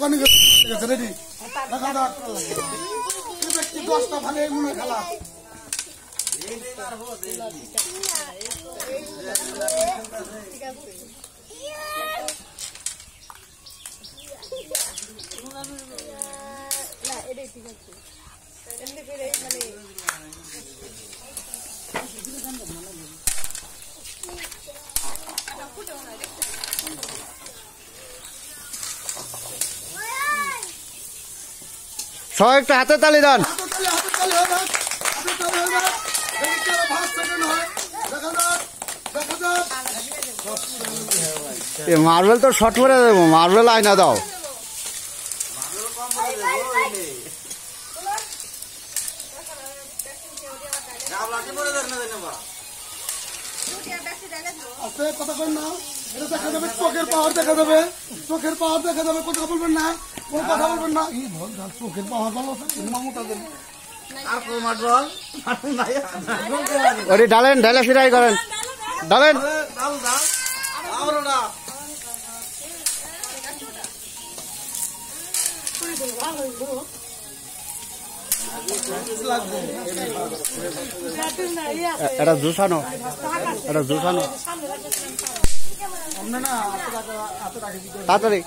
কনি গেছে রেডি দেখা দাও এই ব্যক্তি 10টা ভালো মনে খেলা না এটাই ঠিক আছে এমনি করে মানে সবাই একটু হাতে তালি দেন। মার্বেল তো শর্ট করে দেবো, মার্বেল আয়না দাও। কথা বল না, এটা দেখা যাবে চোখের পাওয়ার দেখা যাবে, চোখের পাওয়ার দেখা যাবে। কথা বলবেন না, কোনো কথা বলবেন না। চোখের পাওয়ার ভালো ওরে ডালেন, ঢালা ফিরাই করেন, ডালেন। এটা জুসানো, এটা জুসানো তাড়াতাড়ি।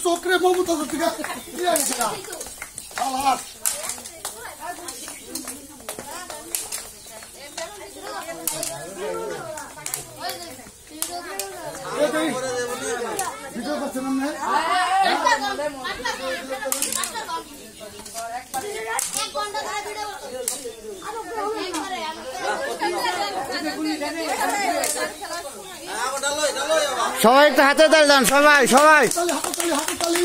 চোখরে মমতা ভিডিও করছেন সবাই একটু হাতে তালি দেন, সবাই সবাই। হাতে তালি